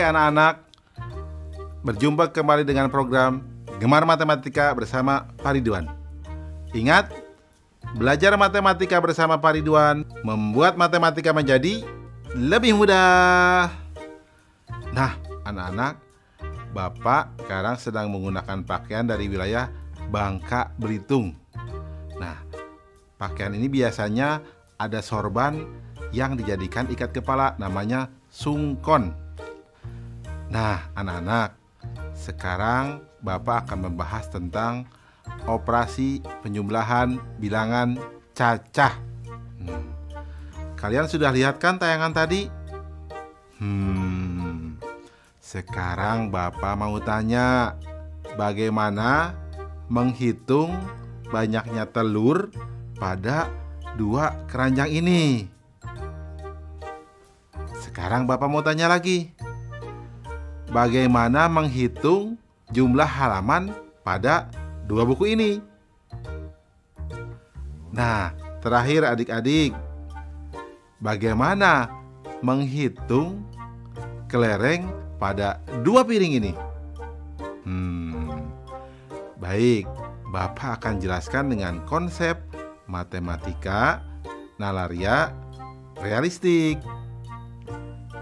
anak-anak, berjumpa kembali dengan program Gemar Matematika bersama Pak Ridwan. Ingat, belajar matematika bersama Pak Ridwan membuat matematika menjadi lebih mudah. Nah, anak-anak, Bapak sekarang sedang menggunakan pakaian dari wilayah Bangka Belitung. Nah, pakaian ini biasanya ada sorban yang dijadikan ikat kepala, namanya sungkon. Nah, anak-anak, sekarang Bapak akan membahas tentang operasi penjumlahan bilangan cacah. Kalian sudah lihat kan tayangan tadi? Sekarang Bapak mau tanya, bagaimana menghitung banyaknya telur pada dua keranjang ini? Sekarang Bapak mau tanya lagi, bagaimana menghitung jumlah halaman pada dua buku ini? Nah, terakhir adik-adik, bagaimana menghitung kelereng pada dua piring ini? Baik, Bapak akan jelaskan dengan konsep matematika nalaria realistik.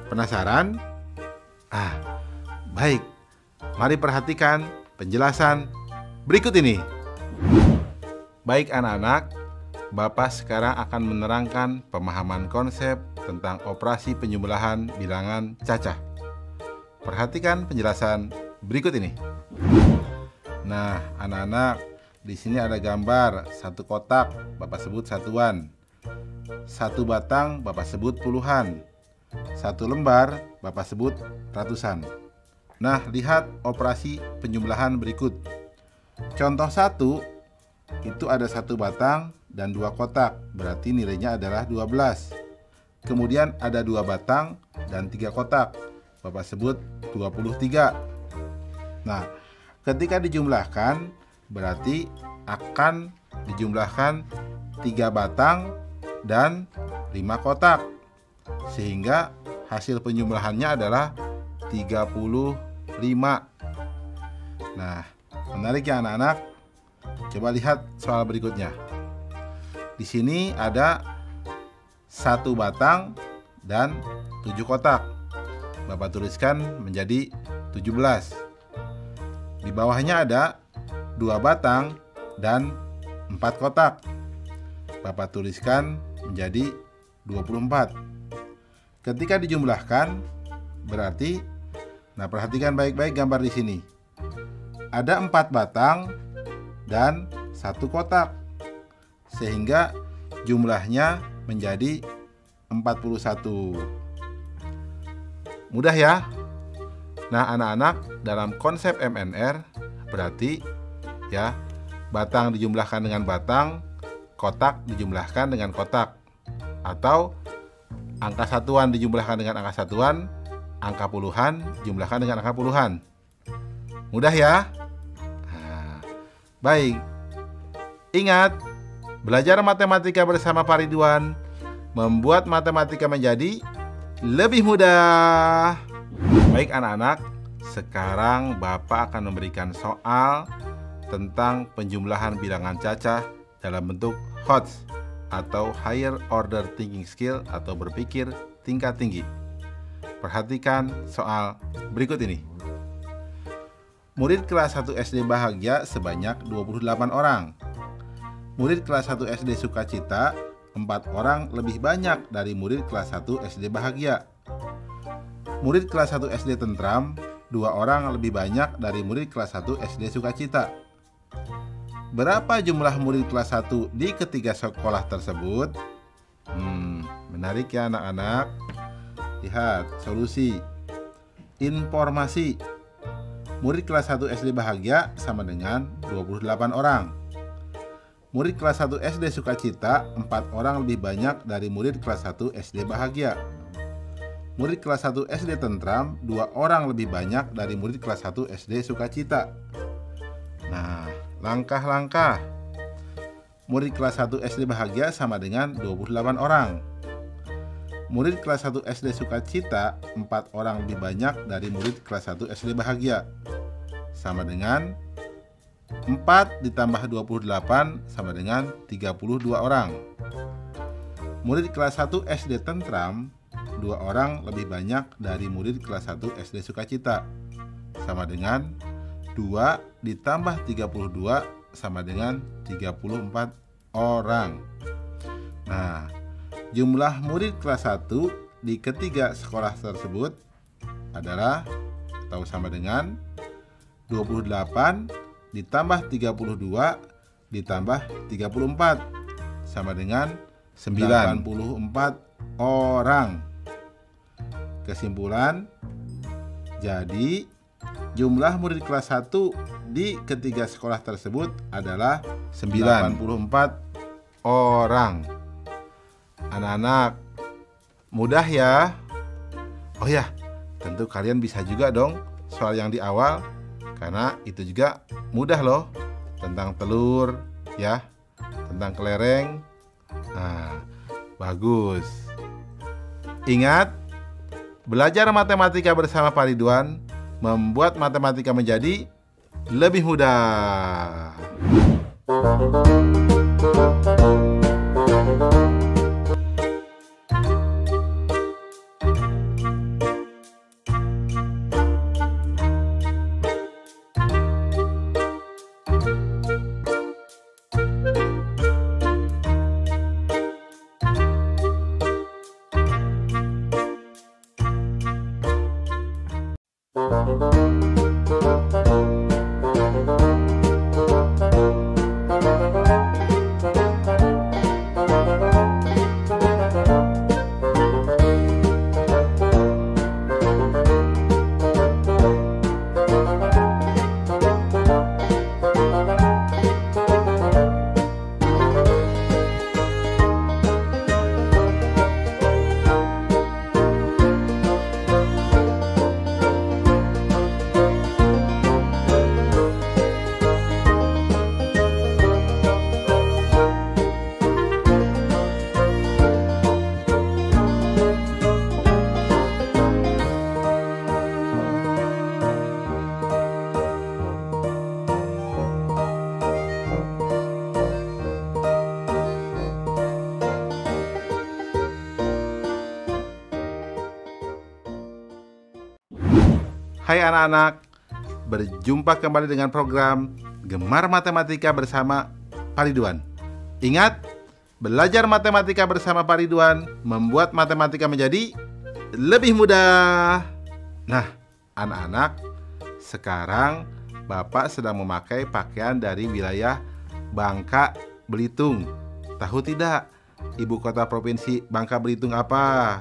Penasaran? Baik. Mari perhatikan penjelasan berikut ini. Baik anak-anak, Bapak sekarang akan menerangkan pemahaman konsep tentang operasi penjumlahan bilangan cacah. Perhatikan penjelasan berikut ini. Nah, anak-anak, di sini ada gambar satu kotak, Bapak sebut satuan. Satu batang, Bapak sebut puluhan. Satu lembar, Bapak sebut ratusan. Nah, lihat operasi penjumlahan berikut. Contoh 1, itu ada satu batang dan dua kotak, berarti nilainya adalah 12. Kemudian ada dua batang dan tiga kotak, Bapak sebut 23. Nah, ketika dijumlahkan, berarti akan dijumlahkan 3 batang dan 5 kotak, sehingga hasil penjumlahannya adalah 35. Nah, menarik ya anak-anak? Coba lihat soal berikutnya. Di sini ada satu batang dan 7 kotak. Bapak tuliskan menjadi 17. Di bawahnya ada 2 batang dan 4 kotak. Bapak tuliskan menjadi 24. Ketika dijumlahkan, berarti, nah perhatikan baik-baik gambar di sini. Ada 4 batang dan 1 kotak, sehingga jumlahnya menjadi 41. Mudah ya? Nah anak-anak, dalam konsep MNR berarti ya, batang dijumlahkan dengan batang, kotak dijumlahkan dengan kotak, atau angka satuan dijumlahkan dengan angka satuan, angka puluhan dijumlahkan dengan angka puluhan. Mudah ya? Baik. Ingat, belajar matematika bersama Pak Ridwan membuat matematika menjadi lebih mudah. Baik anak-anak, sekarang Bapak akan memberikan soal tentang penjumlahan bilangan cacah dalam bentuk HOTS atau Higher Order Thinking Skill atau berpikir tingkat tinggi. Perhatikan soal berikut ini. Murid kelas 1 SD bahagia sebanyak 28 orang. Murid kelas 1 SD sukacita 4 orang lebih banyak dari murid kelas 1 SD bahagia. Murid kelas 1 SD tentram 2 orang lebih banyak dari murid kelas 1 SD sukacita. Berapa jumlah murid kelas 1 di ketiga sekolah tersebut? Menarik ya anak-anak. Lihat solusi. Informasi. Murid kelas 1 SD bahagia sama dengan 28 orang. Murid kelas 1 SD sukacita 4 orang lebih banyak dari murid kelas 1 SD bahagia. Murid kelas 1 SD tentram 2 orang lebih banyak dari murid kelas 1 SD sukacita. Nah, langkah-langkah. Murid kelas 1 SD bahagia sama dengan 28 orang. Murid kelas 1 SD Sukacita 4 orang lebih banyak dari murid kelas 1 SD Bahagia. Sama dengan 4 ditambah 28 sama dengan 32 orang. Murid kelas 1 SD Tentram 2 orang lebih banyak dari murid kelas 1 SD Sukacita. Sama dengan 2 ditambah 32 sama dengan 34 orang. Nah, jumlah murid kelas 1 di ketiga sekolah tersebut adalah atau sama dengan 28 ditambah 32 ditambah 34 sama dengan 94 orang. Kesimpulan, jadi jumlah murid kelas 1 di ketiga sekolah tersebut adalah 94 orang. Anak-anak, mudah ya? Oh ya, tentu kalian bisa juga dong soal yang di awal, karena itu juga mudah loh. Tentang telur, ya, tentang kelereng. Nah, bagus. Ingat, belajar matematika bersama Pak Ridwan membuat matematika menjadi lebih mudah. Hai anak-anak, berjumpa kembali dengan program Gemar Matematika bersama Pak Ridwan. Ingat, belajar matematika bersama Pak Ridwan membuat matematika menjadi lebih mudah. Nah, anak-anak, sekarang Bapak sedang memakai pakaian dari wilayah Bangka Belitung. Tahu tidak, ibu kota provinsi Bangka Belitung apa?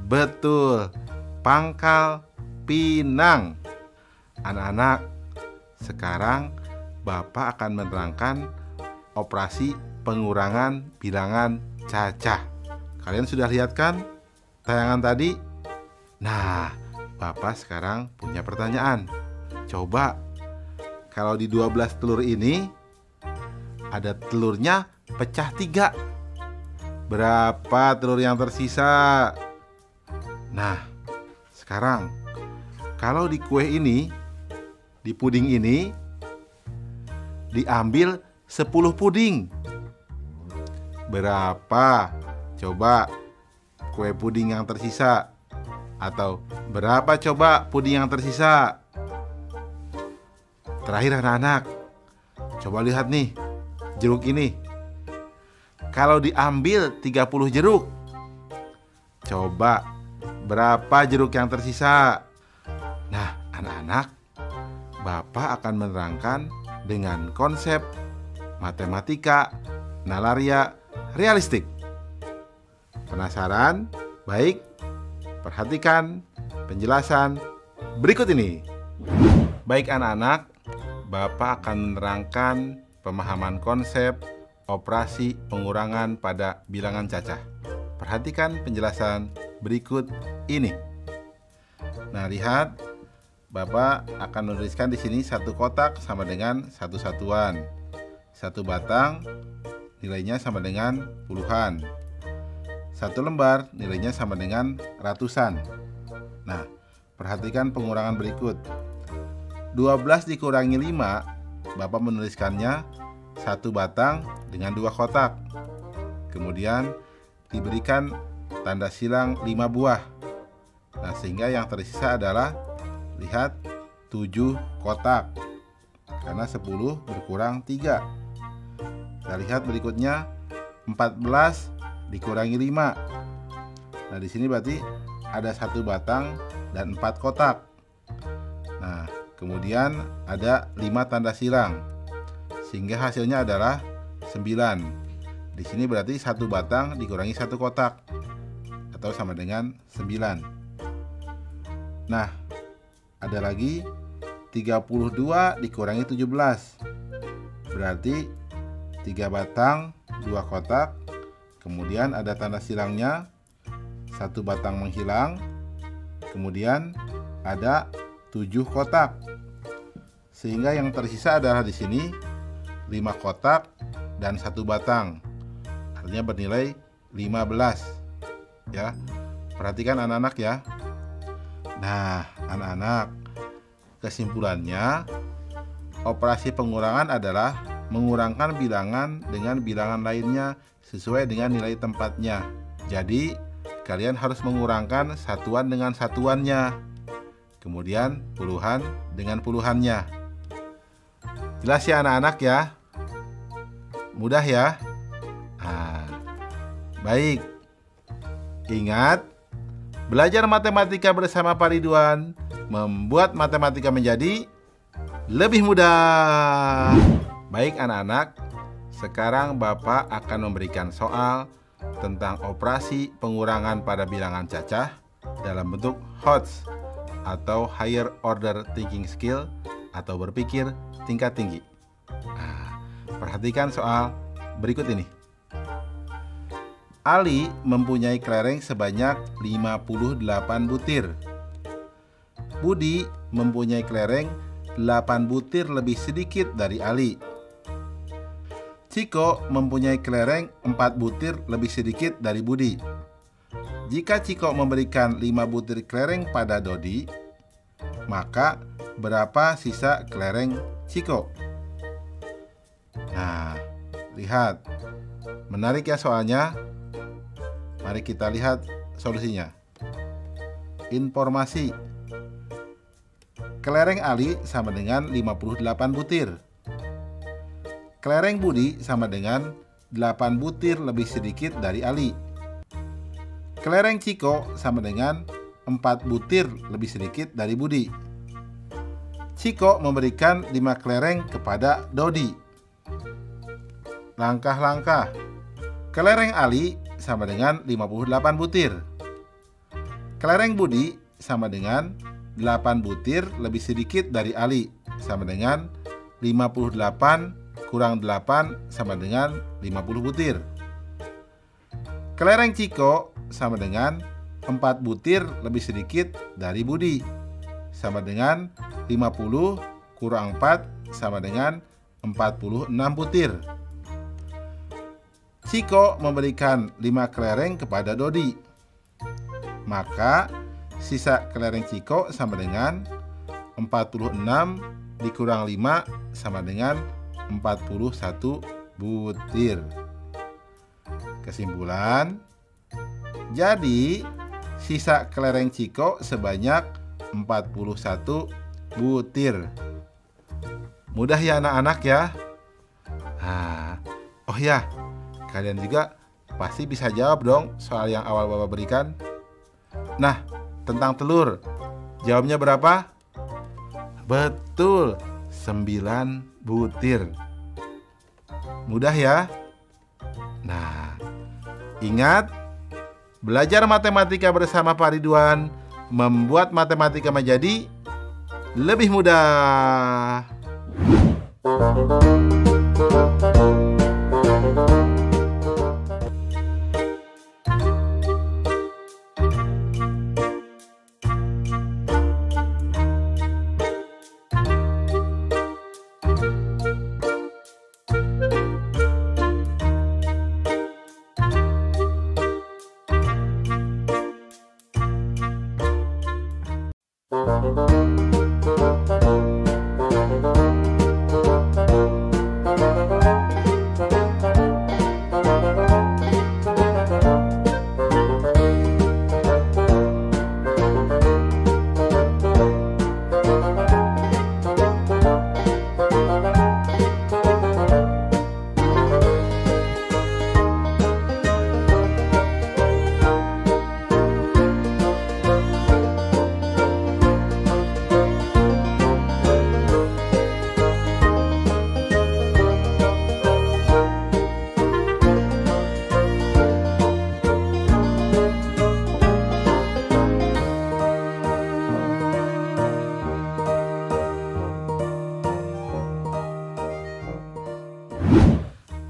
Betul, Pangkal Pinang. Anak-anak, sekarang Bapak akan menerangkan operasi pengurangan bilangan cacah. Kalian sudah lihat kan tayangan tadi? Nah, Bapak sekarang punya pertanyaan. Coba, kalau di 12 telur ini ada telurnya pecah 3. Berapa telur yang tersisa? Nah, sekarang kalau di kue ini, di puding ini, diambil 10 puding. Berapa? Coba kue puding yang tersisa. Atau berapa coba puding yang tersisa? Terakhir anak-anak, coba lihat nih, jeruk ini. Kalau diambil 30 jeruk, coba berapa jeruk yang tersisa? Nah, anak-anak, Bapak akan menerangkan dengan konsep matematika nalaria realistik. Penasaran? Baik, perhatikan penjelasan berikut ini. Baik anak-anak, Bapak akan menerangkan pemahaman konsep operasi pengurangan pada bilangan cacah. Perhatikan penjelasan berikut ini. Nah, lihat, Bapak akan menuliskan di sini satu kotak sama dengan satu satuan. Satu batang nilainya sama dengan puluhan. Satu lembar nilainya sama dengan ratusan. Nah, perhatikan pengurangan berikut. 12 dikurangi 5, Bapak menuliskannya 1 batang dengan 2 kotak. Kemudian diberikan tanda silang 5 buah. Nah, sehingga yang tersisa adalah, lihat, 7 kotak. Karena 10 berkurang 3. Kita lihat berikutnya, 14 dikurangi 5. Nah, di sini berarti ada 1 batang dan 4 kotak. Nah, kemudian ada 5 tanda silang, sehingga hasilnya adalah 9. Di sini berarti 1 batang dikurangi 1 kotak, atau sama dengan 9. Nah, ada lagi 32 dikurangi 17. Berarti 3 batang, 2 kotak. Kemudian ada tanda silangnya, 1 batang menghilang. Kemudian ada 7 kotak. Sehingga yang tersisa adalah di sini 5 kotak dan 1 batang. Artinya bernilai 15. Ya. Perhatikan anak-anak ya. Nah, anak-anak, kesimpulannya, operasi pengurangan adalah mengurangkan bilangan dengan bilangan lainnya sesuai dengan nilai tempatnya. Jadi, kalian harus mengurangkan satuan dengan satuannya, kemudian puluhan dengan puluhannya. Jelas ya anak-anak ya? Mudah ya? Nah, baik. Ingat, belajar matematika bersama Pak Ridwan membuat matematika menjadi lebih mudah. Baik anak-anak, sekarang Bapak akan memberikan soal tentang operasi pengurangan pada bilangan cacah dalam bentuk HOTS atau Higher Order Thinking Skill atau berpikir tingkat tinggi. Nah, perhatikan soal berikut ini. Ali mempunyai kelereng sebanyak 58 butir. Budi mempunyai kelereng 8 butir lebih sedikit dari Ali. Ciko mempunyai kelereng 4 butir lebih sedikit dari Budi. Jika Ciko memberikan 5 butir kelereng pada Dodi, maka berapa sisa kelereng Ciko? Nah, lihat. Menarik ya soalnya. Mari kita lihat solusinya. Informasi. Kelereng Ali sama dengan 58 butir. Kelereng Budi sama dengan 8 butir lebih sedikit dari Ali. Kelereng Ciko sama dengan 4 butir lebih sedikit dari Budi. Ciko memberikan 5 kelereng kepada Dodi. Langkah-langkah. Kelereng Ali sama dengan 58 butir. Kelereng Budi sama dengan 8 butir lebih sedikit dari Ali, sama dengan 58 kurang 8 sama dengan 50 butir. Kelereng Ciko sama dengan 4 butir lebih sedikit dari Budi, sama dengan 50 kurang 4 sama dengan 46 butir. Ciko memberikan 5 kelereng kepada Dodi. Maka sisa kelereng Ciko sama dengan 46 dikurang 5 sama dengan 41 butir. Kesimpulan, jadi sisa kelereng Ciko sebanyak 41 butir. Mudah ya anak-anak ya? Oh ya, kalian juga pasti bisa jawab dong soal yang awal Bapak berikan. Nah, tentang telur, jawabnya berapa? Betul, 9 butir. Mudah ya? Nah, ingat, belajar matematika bersama Pak Ridwan membuat matematika menjadi lebih mudah.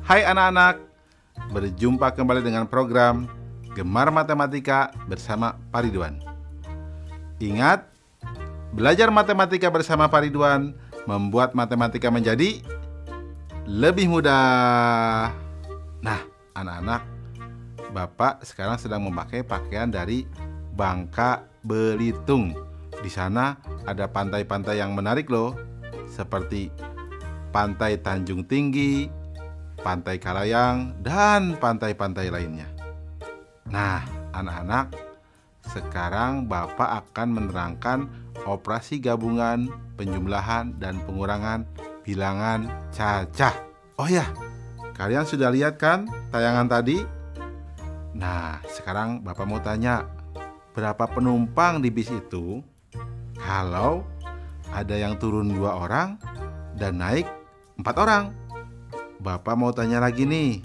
Hai anak-anak, berjumpa kembali dengan program Gemar Matematika bersama Pak Ridwan. Ingat, belajar matematika bersama Pak Ridwan membuat matematika menjadi lebih mudah. Nah, anak-anak, Bapak sekarang sedang memakai pakaian dari Bangka Belitung. Di sana ada pantai-pantai yang menarik loh, seperti Pantai Tanjung Tinggi, Pantai Kalayang, dan pantai-pantai lainnya. Nah, anak-anak, sekarang Bapak akan menerangkan operasi gabungan, penjumlahan, dan pengurangan bilangan cacah. Oh ya, kalian sudah lihat kan tayangan tadi? Nah, sekarang Bapak mau tanya, berapa penumpang di bis itu kalau ada yang turun 2 orang dan naik 4 orang? Bapak mau tanya lagi nih,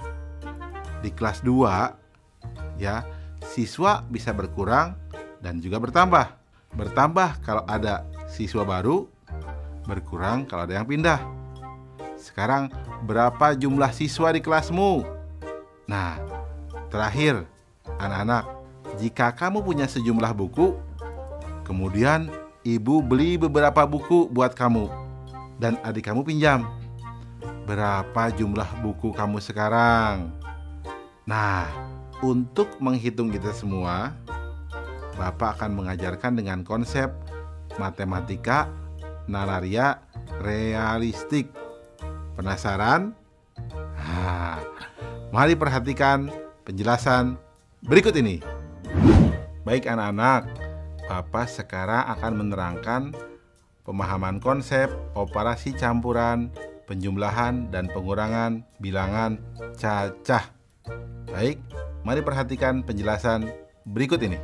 di kelas 2 ya, siswa bisa berkurang dan juga bertambah. Bertambah kalau ada siswa baru, berkurang kalau ada yang pindah. Sekarang berapa jumlah siswa di kelasmu? Nah, terakhir, anak-anak, jika kamu punya sejumlah buku, kemudian ibu beli beberapa buku buat kamu dan adik kamu pinjam, berapa jumlah buku kamu sekarang? Nah, untuk menghitung kita semua, Bapak akan mengajarkan dengan konsep matematika nalaria realistik. Penasaran? Nah, mari perhatikan penjelasan berikut ini. Baik anak-anak, Bapak sekarang akan menerangkan pemahaman konsep operasi campuran, penjumlahan, dan pengurangan bilangan cacah. Baik, mari perhatikan penjelasan berikut ini.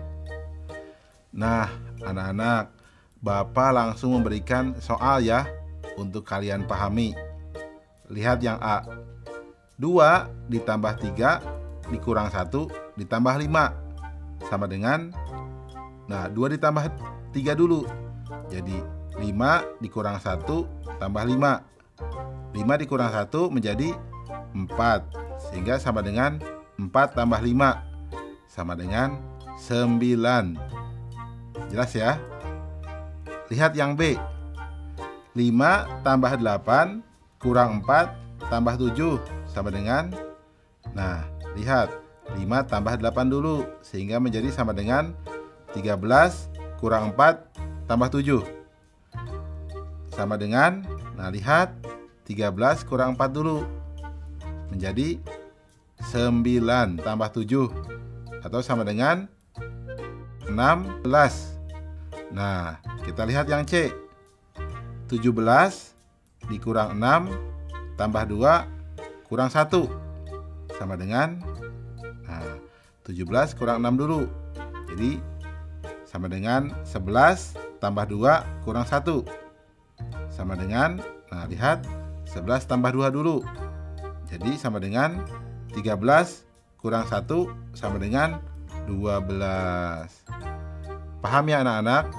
Nah, anak-anak, Bapak langsung memberikan soal ya untuk kalian pahami. Lihat yang A. 2 ditambah 3 dikurang 1 ditambah 5 sama dengan, nah 2 ditambah 3 dulu, jadi 5 dikurang 1 tambah 5. 5 dikurang 1 menjadi 4, sehingga sama dengan 4 tambah 5 sama dengan 9. Jelas ya? Lihat yang B. 5 tambah 8 kurang 4 tambah 7 sama dengan, nah lihat, 5 tambah 8 dulu, sehingga menjadi sama dengan 13 kurang 4 tambah 7 sama dengan, nah lihat, 13 kurang 4 dulu, menjadi 9 tambah 7 atau sama dengan 16. Nah, kita lihat yang C. 17 dikurang 6 tambah 2 kurang 1 sama dengan, nah 17 kurang 6 dulu, jadi sama dengan 11 tambah 2 kurang 1 sama dengan, nah lihat, 11 tambah 2 dulu, jadi sama dengan 13 kurang 1 sama dengan 12. Paham ya anak-anak?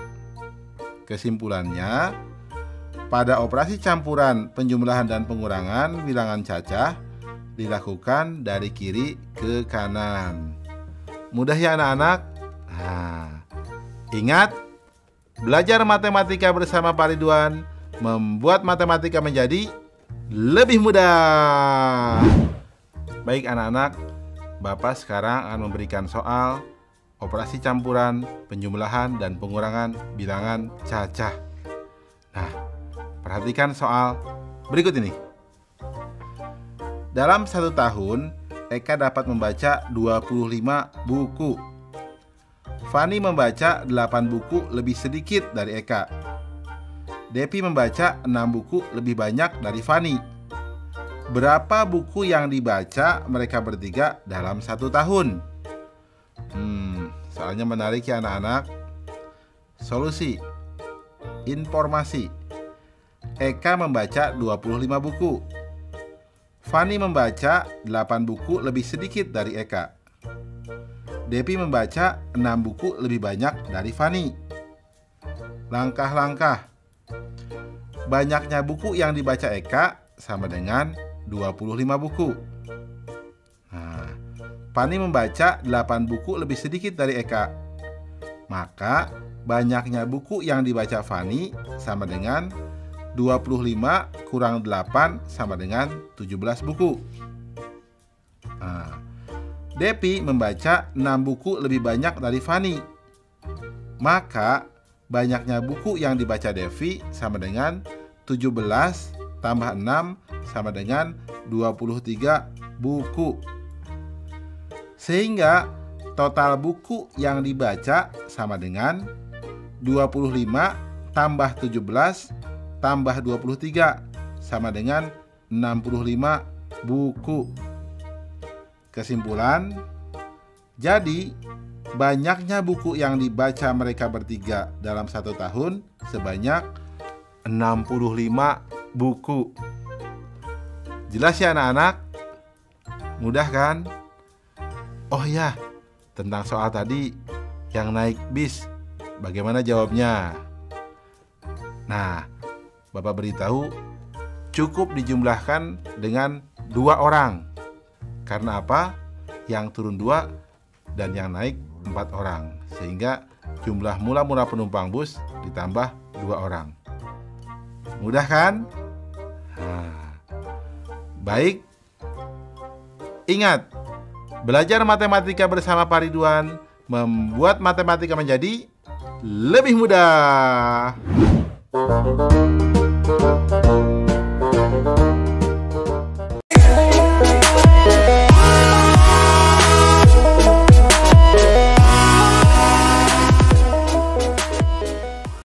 Kesimpulannya, pada operasi campuran, penjumlahan, dan pengurangan bilangan cacah dilakukan dari kiri ke kanan. Mudah ya anak-anak? Nah, ingat, belajar matematika bersama Pak Ridwan membuat matematika menjadi lebih mudah. Baik anak-anak, Bapak sekarang akan memberikan soal operasi campuran, penjumlahan, dan pengurangan bilangan cacah. Nah, perhatikan soal berikut ini. Dalam 1 tahun, Eka dapat membaca 25 buku. Fani membaca 8 buku lebih sedikit dari Eka. Depi membaca 6 buku lebih banyak dari Fani. Berapa buku yang dibaca mereka bertiga dalam 1 tahun? Soalnya menarik ya anak-anak. Solusi. Informasi. Eka membaca 25 buku. Fani membaca 8 buku lebih sedikit dari Eka. Depi membaca 6 buku lebih banyak dari Fani. Langkah-langkah. Banyaknya buku yang dibaca Eka sama dengan 25 buku. Nah, Fani membaca 8 buku lebih sedikit dari Eka. Maka banyaknya buku yang dibaca Fani sama dengan 25 kurang 8 sama dengan 17 buku. Nah, Depi membaca 6 buku lebih banyak dari Fani. Maka banyaknya buku yang dibaca Devi sama dengan 17 tambah 6 sama dengan 23 buku. Sehingga total buku yang dibaca sama dengan 25 tambah 17 tambah 23 sama dengan 65 buku. Kesimpulan, jadi banyaknya buku yang dibaca mereka bertiga dalam 1 tahun sebanyak 65 buku. Jelas ya anak-anak? Mudah kan? Oh ya, tentang soal tadi yang naik bis, bagaimana jawabnya? Nah, Bapak beritahu cukup dijumlahkan dengan 2 orang. Karena apa? Yang turun 2 dan yang naik 4 orang. Sehingga jumlah mula-mula penumpang bus ditambah 2 orang. Mudah kan? Nah, baik. Ingat, belajar matematika bersama Pak Ridwan membuat matematika menjadi lebih mudah.